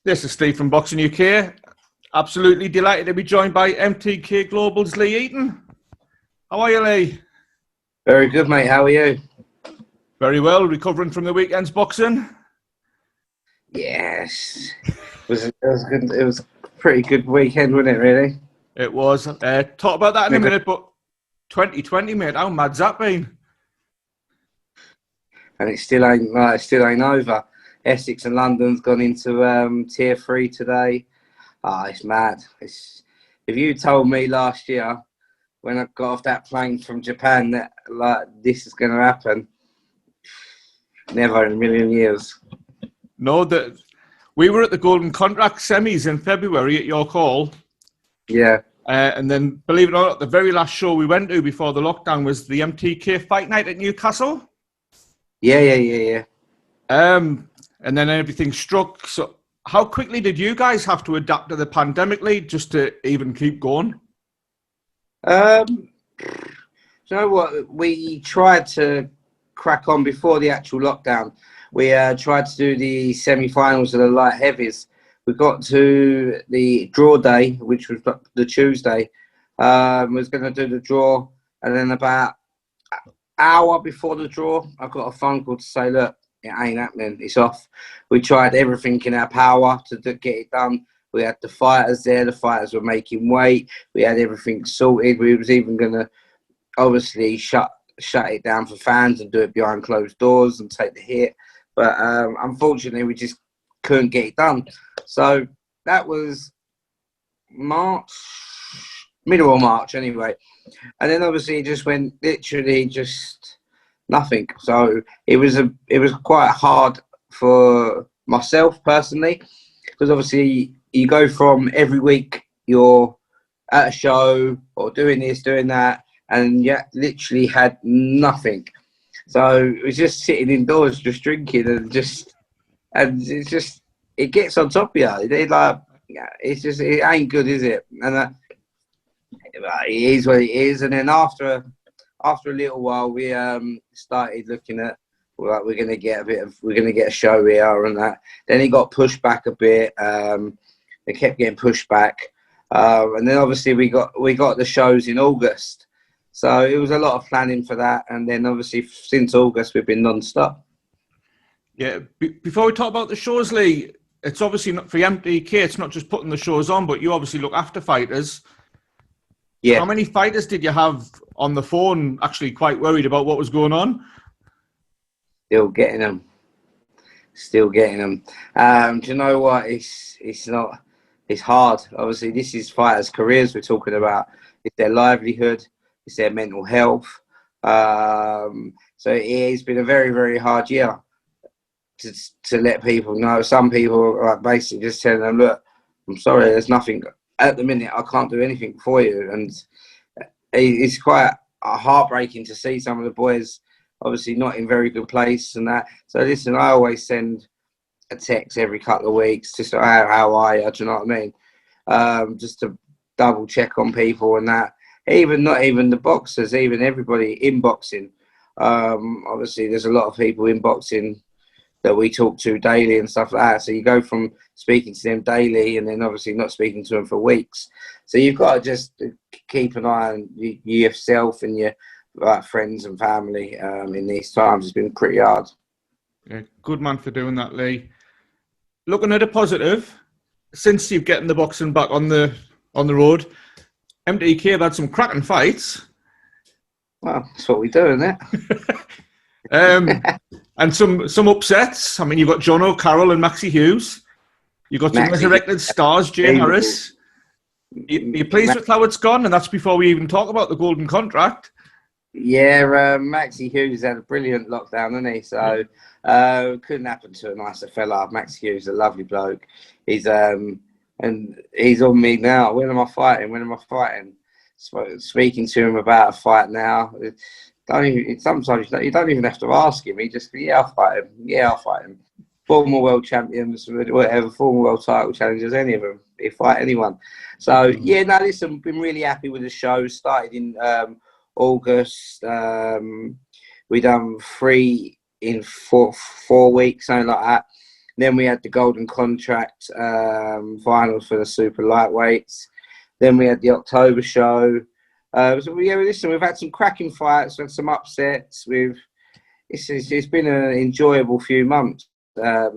This is Steve from Boxing UK. Absolutely delighted to be joined by MTK Global's Lee Eaton. How are you, Lee? Very good, mate. How are you? Very well. Recovering from the weekend's boxing? Yes. It was good. It was a pretty good weekend, wasn't it, really? It was. Talk about that in a minute, but 2020, mate, how mad's that been? And it still ain't over. Essex and London's gone into Tier 3 today. It's mad. If you told me last year when I got off that plane from Japan that this is going to happen, never in a million years. No, we were at the Golden Contract semis in February at your call. Yeah. And then, believe it or not, the very last show we went to before the lockdown was the MTK Fight Night at Newcastle. Yeah. And then everything struck. So how quickly did you guys have to adapt to the pandemic, Lee, just to even keep going? You know what? We tried to crack on before the actual lockdown. We tried to do the semi-finals of the light heavies. We got to the draw day, which was the Tuesday. Was going to do the draw, and then about an hour before the draw, I got a phone call to say, look, it ain't happening. It's off. We tried everything in our power to get it done. We had the fighters there. The fighters were making weight. We had everything sorted. We was even going to obviously shut it down for fans and do it behind closed doors and take the hit. But unfortunately, we just couldn't get it done. So that was March, middle of March anyway. And then obviously it just went literally just nothing. So it was quite hard for myself personally, because obviously you go from every week you're at a show or doing this, doing that, and you literally had nothing. So it was just sitting indoors, just drinking, it gets on top of you. It ain't good, is it? And it is what it is. And then after a little while, we started looking at we're gonna get a show here and that. Then it got pushed back a bit. It kept getting pushed back, and then obviously we got the shows in August. So it was a lot of planning for that, and then obviously since August we've been non-stop. Yeah. Before we talk about the shows, Lee, it's obviously not for MTK. It's not just putting the shows on, but you obviously look after fighters. Yeah. How many fighters did you have on the phone actually quite worried about what was going on? Still getting them. Do you know what? It's hard. Obviously, this is fighters' careers we're talking about. It's their livelihood. It's their mental health. So it has been a very, very hard year to let people know. Some people are basically just telling them, look, I'm sorry, there's nothing at the minute. I can't do anything for you. And it's quite heartbreaking to see some of the boys obviously not in very good place and that. So listen, I always send a text every couple of weeks just how are you? Do you know what I mean? Just to double check on people and that. Not even the boxers, even everybody in boxing. Obviously, there's a lot of people in boxing that we talk to daily and stuff like that. So you go from speaking to them daily and then obviously not speaking to them for weeks. So you've got to just keep an eye on yourself and your friends and family in these times. It's been pretty hard. Yeah, good man for doing that, Lee. Looking at a positive, since you've getting the boxing back on the road, MTK have had some cracking fights. Well, that's what we do, isn't it? And some upsets. I mean, you've got John O'Carroll and Maxie Hughes. You've got some resurrected stars, Jay Harris. You're pleased with how it's gone? And that's before we even talk about the Golden Contract. Yeah, Maxie Hughes had a brilliant lockdown, hasn't he? So couldn't happen to a nicer fella. Maxie Hughes is a lovely bloke. He's and he's on me now. When am I fighting? Speaking to him about a fight now. Sometimes you don't even have to ask him. He just, I'll fight him. Former world champions, whatever, former world title challengers, any of them. He'll fight anyone. So, listen, been really happy with the show. Started in August. We done 3 in four weeks, something like that. Then we had the Golden Contract finals for the super lightweights. Then we had the October show. So yeah, listen, we've had some cracking fights, we've had some upsets. It's been an enjoyable few months. Now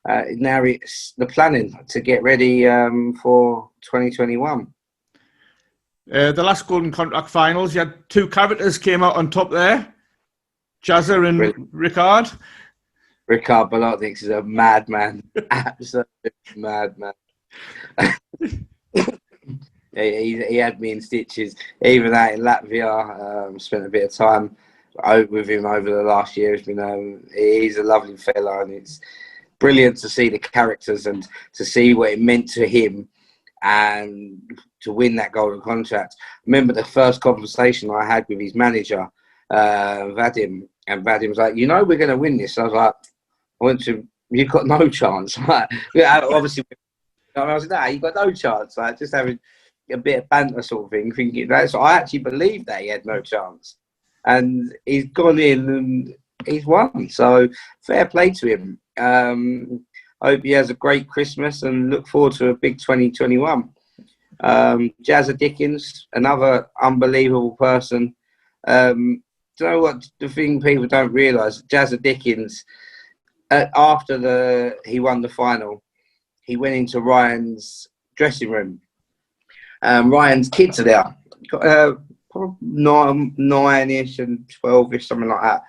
it's the planning to get ready for 2021. The last Golden Contract finals, you had two characters came out on top there, Jazza and Ricard. Ricard Bolotniks is a madman, absolute madman. he had me in stitches. Even out in Latvia, spent a bit of time with him over the last year. He's a lovely fella, and it's brilliant to see the characters and to see what it meant to him and to win that Golden Contract. I remember the first conversation I had with his manager, Vadim, and Vadim was like, we're going to win this. I was like, you've got no chance. Obviously, I was like, nah, you've got no chance. Like, just having a bit of banter sort of thing, thinking that. So I actually believed that he had no chance. And he's gone in and he's won. So fair play to him. I hope he has a great Christmas and look forward to a big 2021. Jazza Dickens, another unbelievable person. Do you know what the thing people don't realise? Jazza Dickens, after he won the final, he went into Ryan's dressing room. Ryan's kids are there, probably 9-ish and 12-ish, something like that.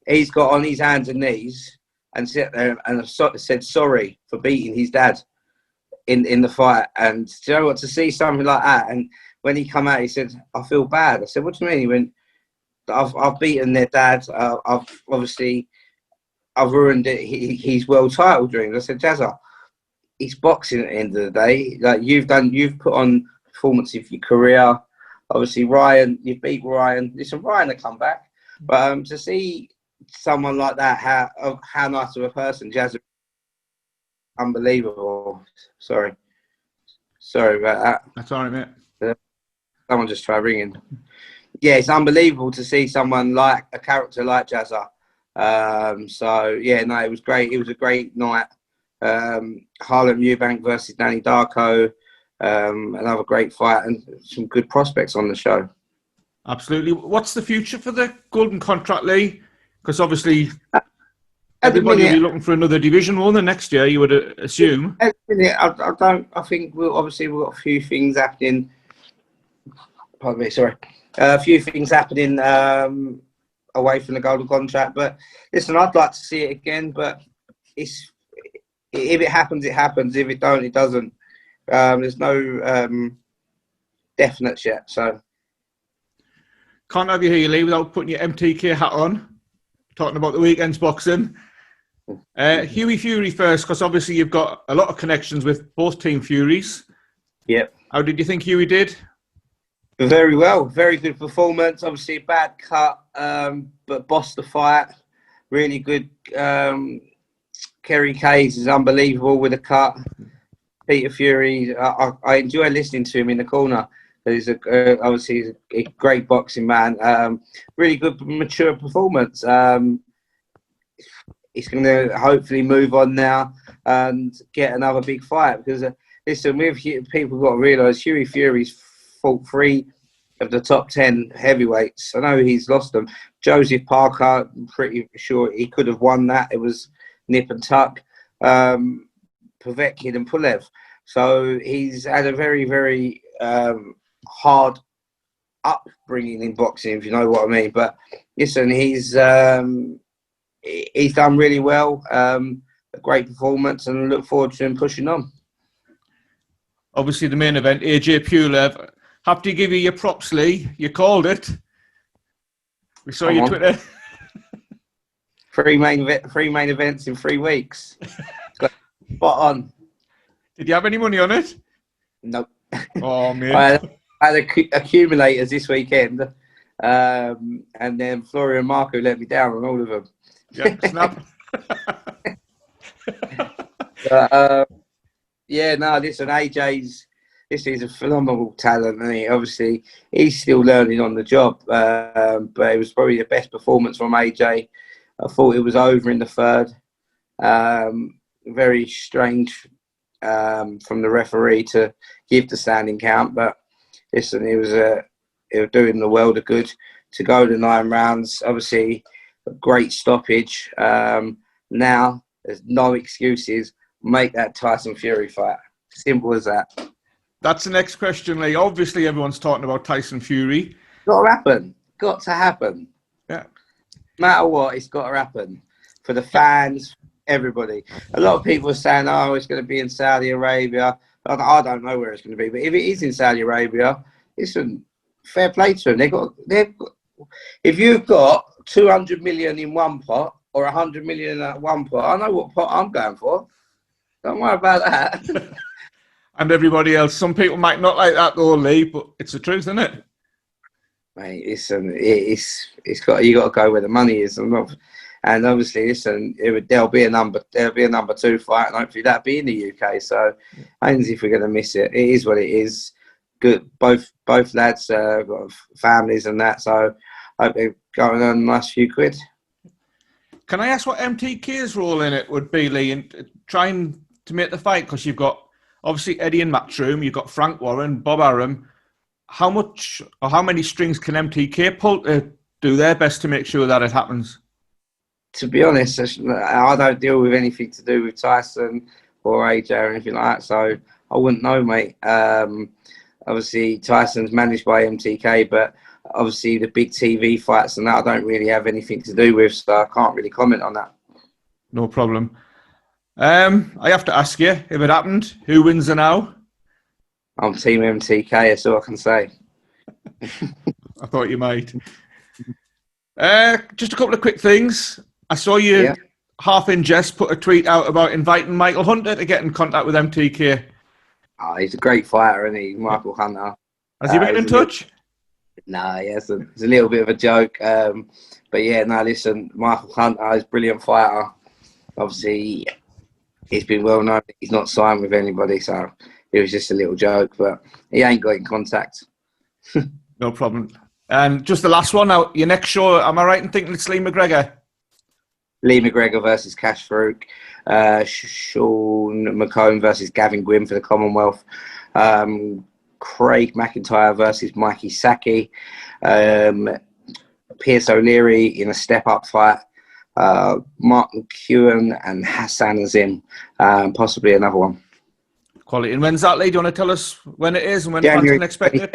He's got on his hands and knees and sat there and said sorry for beating his dad in the fight. And do you know what, to see something like that? And when he come out, he said, I feel bad. I said, what do you mean? He went, I've beaten their dad. I've ruined his world title dreams. I said, Jazza, it's boxing at the end of the day. Like you've put on performance of your career. Obviously, Ryan, you beat Ryan. Listen, Ryan will come back. But to see someone like that, how nice of a person, Jazza, unbelievable. Sorry about that. That's all right, mate. Someone just tried ringing. Yeah, it's unbelievable to see someone like a character like Jazza. So yeah, no, it was great. It was a great night. Harlem Eubank versus Danny Darko, another great fight and some good prospects on the show. Absolutely. What's the future for the Golden Contract, Lee? Because obviously everybody will be looking for another division one the next year, you would assume. At the minute, I think we've got a few things happening. Pardon me, sorry. A few things happening away from the Golden Contract. But listen, I'd like to see it again. But if it happens, it happens. If it don't, it doesn't. There's no definites yet. So can't have you here, Lee, without putting your MTK hat on. Talking about the weekend's boxing. Hugo Fury first, because obviously you've got a lot of connections with both Team Furies. Yep. How did you think Hugo did? Very well. Very good performance. Obviously a bad cut, but bossed the fight. Really good. Kerry Case is unbelievable with a cut. Peter Fury, I enjoy listening to him in the corner. He's obviously a great boxing man. Really good, mature performance. He's going to hopefully move on now and get another big fight. Because listen, people got to realise Hugo Fury's fought 3 of the top 10 heavyweights. I know he's lost them. Joseph Parker, I'm pretty sure he could have won that. It was nip and tuck. Povetkin and Pulev. So he's had a very, very hard upbringing in boxing, if you know what I mean. But listen, he's done really well. A great performance, and look forward to him pushing on. Obviously, the main event, AJ Pulev. Have to give you your props, Lee. You called it. We saw your Twitter. 3 main events in 3 weeks. Spot on. Did you have any money on it? Nope. Oh, man. I had accumulators this weekend, and then Florian Marco let me down on all of them. Yeah, snap. Yeah, no, listen, this is a phenomenal talent, and obviously he's still learning on the job. But it was probably the best performance from AJ I thought it was over in the third. Very strange from the referee to give the standing count, but listen, it was doing the world of good to go to 9 rounds. Obviously, a great stoppage. Now there's no excuses. Make that Tyson Fury fight. Simple as that. That's the next question, Lee. Obviously, everyone's talking about Tyson Fury. Got to happen. Got to happen. Yeah. No matter what, it's got to happen for the fans, everybody. A lot of people are saying, "Oh, it's going to be in Saudi Arabia." I don't know where it's going to be, but if it is in Saudi Arabia, listen, fair play to them. They've got. If you've got 200 million in one pot or 100 million in one pot, I know what pot I'm going for. Don't worry about that. And everybody else. Some people might not like that though, Lee, but it's the truth, isn't it? Mate, listen, you got to go where the money is, and obviously, listen, there'll be a number 2 fight, and hopefully that'll be in the UK. So, I don't think we're going to miss it. It is what it is. Good, both lads got families and that, so I hope they're going on a nice few quid. Can I ask what MTK's role in it would be, Lee, in trying to make the fight? Because you've got obviously Eddie and Matchroom, you've got Frank Warren, Bob Arum. How much or how many strings can MTK pull to do their best to make sure that it happens? To be honest, I don't deal with anything to do with Tyson or AJ or anything like that, so I wouldn't know, mate. Obviously, Tyson's managed by MTK, but obviously the big TV fights and that I don't really have anything to do with, so I can't really comment on that. No problem. I have to ask you, if it happened, who wins the now? I'm Team MTK, that's all I can say. I thought you might. Just a couple of quick things. I saw you, half in jest, put a tweet out about inviting Michael Hunter to get in contact with MTK. Oh, he's a great fighter, isn't he, Michael Hunter? Has he been in touch? No, he hasn't. It's a little bit of a joke. But yeah, no, listen, Michael Hunter is a brilliant fighter. Obviously, he's been well known. He's not signed with anybody, so it was just a little joke, but he ain't got in contact. No problem. And just the last one now, your next show, am I right in thinking it's Lee McGregor? Lee McGregor versus Cash Farouk. Sean McComb versus Gavin Gwynn for the Commonwealth. Craig McIntyre versus Mikey Saki. Pierce O'Leary in a step-up fight. Mark McEwen and Hassan Azim. Possibly another one. Quality. And when's that, Lee? Do you want to tell us when it is and when fans can expect it?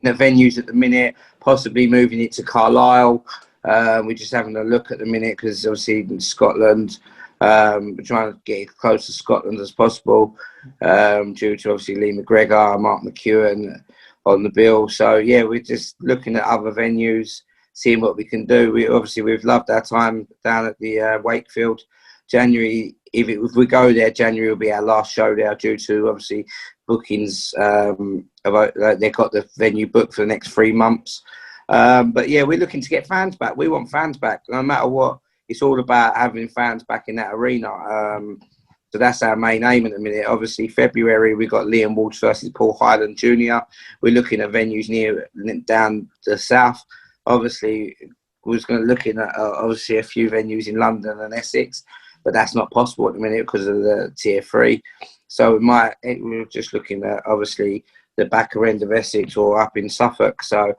The venues at the minute, possibly moving it to Carlisle. We're just having a look at the minute because obviously in Scotland, we're trying to get as close to Scotland as possible due to obviously Lee McGregor, Mark McEwen on the bill. So yeah, we're just looking at other venues, seeing what we can do. We've loved our time down at the Wakefield. January, if we go there, January will be our last show there due to obviously bookings. They've got the venue booked for the next 3 months. But yeah, we're looking to get fans back. We want fans back, no matter what. It's all about having fans back in that arena. So that's our main aim at the minute. Obviously, February we got Liam Walsh versus Paul Hyland Jr. We're looking at venues down the south. Obviously, we was going to look at obviously a few venues in London and Essex, but that's not possible at the minute because of the tier 3. So we're just looking at obviously the backer end of Essex or up in Suffolk. So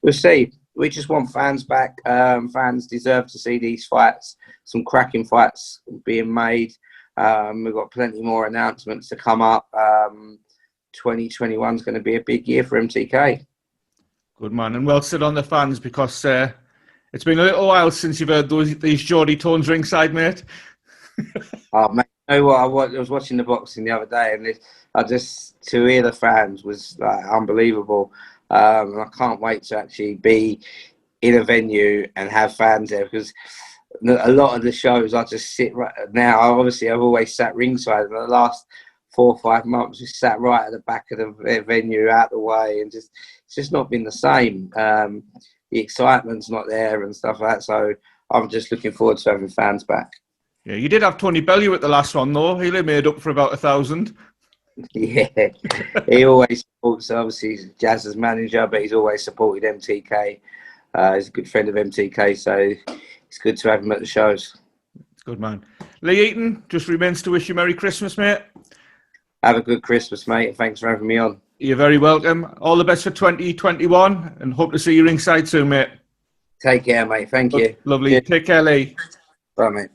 we'll see. We just want fans back. Fans deserve to see these fights. Some cracking fights being made. We've got plenty more announcements to come up. 2021 is going to be a big year for MTK. Good man, and well said on the fans because it's been a little while since you've heard these Geordie tones ringside, mate. Oh, mate, you know what? I was watching the boxing the other day, and to hear the fans was like unbelievable. And I can't wait to actually be in a venue and have fans there because a lot of the shows I just sit right now. I've always sat ringside, and the last 4 or 5 months just sat right at the back of the venue, out the way, and it's just not been the same. The excitement's not there and stuff like that. So I'm just looking forward to having fans back. Yeah, you did have Tony Bellew at the last one though. He made up for about 1,000. Yeah, he always supports. Obviously, he's Jazza's manager, but he's always supported MTK. He's a good friend of MTK, so it's good to have him at the shows. Good man. Lee Eaton, just remains to wish you Merry Christmas, mate. Have a good Christmas, mate. Thanks for having me on. You're very welcome. All the best for 2021 and hope to see you ringside soon, mate. Take care, mate. Thank you. Lovely. Cheers. Take care, Lee. Bye, mate.